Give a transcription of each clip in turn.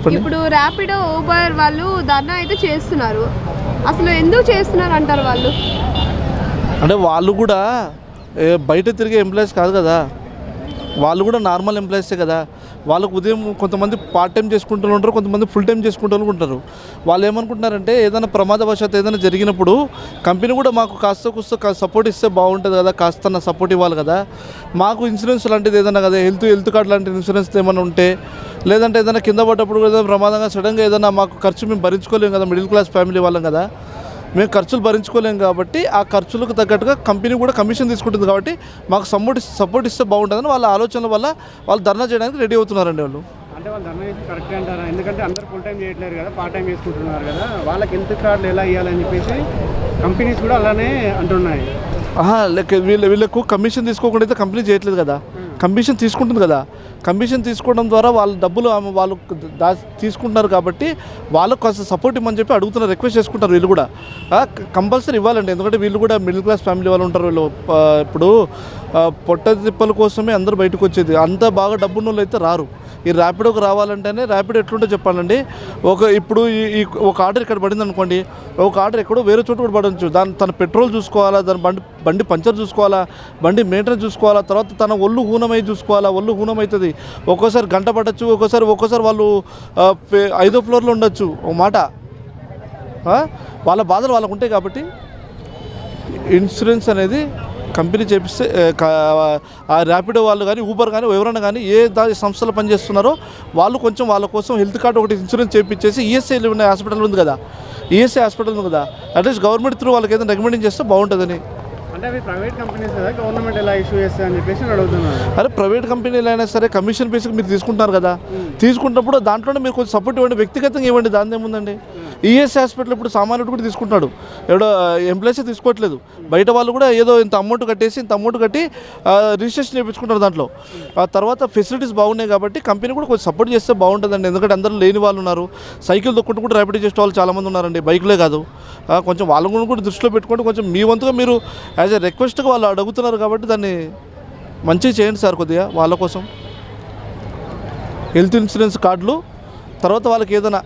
చెప్పండి. ఇప్పుడు ర్యాపిడో ఊబర్ వాళ్ళు ధర్నా అయితే చేస్తున్నారు, అసలు ఎందుకు చేస్తున్నారు అంటారు వాళ్ళు? అంటే వాళ్ళు కూడా బయట తిరిగే ఎంప్లాయీస్ కాదు కదా, వాళ్ళు కూడా నార్మల్ ఎంప్లాయీసే కదా. వాళ్ళకు ఉదయం కొంతమంది పార్ట్ టైం చేసుకుంటూ ఉంటారు, కొంతమంది ఫుల్ టైం చేసుకుంటూ ఉంటారు. వాళ్ళు ఏమనుకుంటున్నారంటే ఏదైనా ప్రమాదవశాత్తు ఏదైనా జరిగినప్పుడు కంపెనీ కూడా మాకు కాస్త సపోర్ట్ ఇస్తే బాగుంటుంది కదా, కాస్త సపోర్ట్ ఇవ్వాలి కదా, మాకు ఇన్సూరెన్స్ లాంటిది ఏదైనా కదా, హెల్త్ కార్డ్ లాంటి ఇన్సూరెన్స్ ఏమైనా ఉంటే, లేదంటే ఏదైనా కింద పడ్డప్పుడు ఏదైనా ప్రమాదంగా సడన్గా ఏదైనా మాకు ఖర్చు మేము భరించుకోలేము కదా, మిడిల్ క్లాస్ ఫ్యామిలీ వాళ్ళం కదా, మేము ఖర్చులు భరించుకోలేము కాబట్టి ఆ ఖర్చులకు తగ్గట్టుగా కంపెనీ కూడా కమిషన్ తీసుకుంటుంది కాబట్టి మాకు సపోర్ట్ ఇస్తే బాగుంటుందని వాళ్ళ ఆలోచనల వల్ల వాళ్ళు ధర్నా చేయడానికి రెడీ అవుతున్నారండి. వాళ్ళు అంటే వాళ్ళు ధర్నా చేసి కరెక్ట్ అంటారా? ఎందుకంటే అందరూ ఫుల్ టైం చేయట్లేరు కదా, పార్ట్ టైం చేసుకుంటున్నారు కదా, వాళ్ళకి హెల్త్ కార్డులు ఎలా ఇవ్వాలని చెప్పేసి కంపెనీస్ కూడా అలానే అంటున్నాయి. లైక్ వీళ్ళకు కమిషన్ తీసుకోకుండా అయితే కంపెనీ చేయట్లేదు కదా, కమిషన్ తీసుకుంటుంది కదా. కమిషన్ తీసుకోవడం ద్వారా వాళ్ళ డబ్బులు వాళ్ళు తీసుకుంటున్నారు కాబట్టి వాళ్ళకు కొంచెం సపోర్ట్ ఇవ్వమని చెప్పి అడుగుతున్నారు, రిక్వెస్ట్ చేసుకుంటారు. వీళ్ళు కూడా కంపల్సరీ ఇవ్వాలండి, ఎందుకంటే వీళ్ళు కూడా మిడిల్ క్లాస్ ఫ్యామిలీ వాళ్ళు ఉంటారు. వీళ్ళు ఇప్పుడు పొట్ట తిప్పల కోసమే అందరూ బయటకు వచ్చేది, అంత బాగా డబ్బున్న వాళ్ళు అయితే రారు. ఈ ర్యాపిడోకి రావాలంటేనే ర్యాపిడో ఎట్లుంటే చెప్పాలండి, ఇప్పుడు ఒక ఆర్డర్ ఇక్కడ పడింది అనుకోండి, ఒక ఆర్డర్ ఎక్కడో వేరే చోట కూడా పడవచ్చు. తన పెట్రోల్ చూసుకోవాలా, దాని బండి పంచర్ చూసుకోవాలా, బండి మెయింటెనెన్స్ చూసుకోవాలా, తర్వాత తన ఒళ్ళు హూనమై చూసుకోవాలా, ఒళ్ళు హూనం అవుతుంది. ఒక్కోసారి గంట పట్టచ్చు, ఒక్కోసారి వాళ్ళు 5వ ఫ్లోర్లో ఉండొచ్చు. ఒక మాట వాళ్ళ బాధలు వాళ్ళకు ఉంటాయి కాబట్టి ఇన్సూరెన్స్ అనేది కంపెనీ చేపిస్తే ఆ ర్యాపిడో వాళ్ళు కానీ ఊబర్ కానీ ఎవరైనా కానీ ఏ సంస్థలు పనిచేస్తున్నారో వాళ్ళు కొంచెం వాళ్ళ కోసం హెల్త్ కార్డు ఒకటి ఇన్సూరెన్స్ చేయించేసి ఈఎస్ఐలో ఉన్న హాస్పిటల్ ఉంది కదా, ఈఎస్ఐ హాస్పిటల్ ఉంది కదా, అట్లీస్ట్ గవర్నమెంట్ త్రూ వాళ్ళకి ఏదైనా రికమెండింగ్ చేస్తే బాగుంటుందని. అంటే అవి ప్రైవేట్ కంపెనీస్ కదా, గవర్నమెంట్ ఎలా ఇష్యూ చేస్తా అని చెప్పేసి అడుగుతున్నారు. అరే ప్రైవేట్ కంపెనీలు అయినా సరే కమిషన్ బేసిక్ మీరు తీసుకుంటారు కదా, తీసుకుంటున్నప్పుడు దాంట్లోనే మీరు కొంచెం సపోర్ట్ ఇవ్వండి, వ్యక్తిగతంగా ఇవ్వండి, దాని ఏముందండి. ఈఎస్ఐ హాస్పిటల్ ఇప్పుడు సామాన్యుడు కూడా తీసుకుంటున్నాడు, ఎవడో ఎంప్లాయీసే తీసుకోవట్లేదు, బయట వాళ్ళు కూడా ఏదో ఇంత అమౌంట్ కట్టి రిజిస్ట్రేషన్ చేయించుకుంటారు. దాంట్లో ఆ తర్వాత ఫెసిలిటీస్ బాగున్నాయి కాబట్టి కంపెనీ కూడా కొంచెం సపోర్ట్ చేస్తే బాగుంటుందండి. ఎందుకంటే అందరూ లేని వాళ్ళు ఉన్నారు, సైకిల్ దొక్కుంటూ కూడా ర్యాపిడో చేసే వాళ్ళు చాలామంది ఉన్నారండి, బైక్లే కాదు. కొంచెం వాళ్ళని కూడా దృష్టిలో పెట్టుకుంటే కొంచెం మీ వంతుగా మీరు యాజ్ ఎ రిక్వెస్ట్గా వాళ్ళు అడుగుతున్నారు కాబట్టి దాన్ని మంచిగా చేయండి సార్. కొద్దిగా వాళ్ళ కోసం హెల్త్ ఇన్సూరెన్స్ కార్డులు, తర్వాత వాళ్ళకి ఏదైనా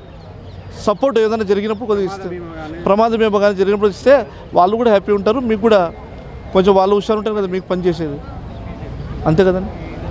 సపోర్ట్ ఏదైనా జరిగినప్పుడు కొద్దిగా ఇస్తే, ప్రమాద బీమా కానీ జరిగినప్పుడు ఇస్తే వాళ్ళు కూడా హ్యాపీ ఉంటారు, మీకు కూడా కొంచెం వాళ్ళు హుషారు ఉంటారు కదా మీకు పని చేసేది, అంతే కదండి.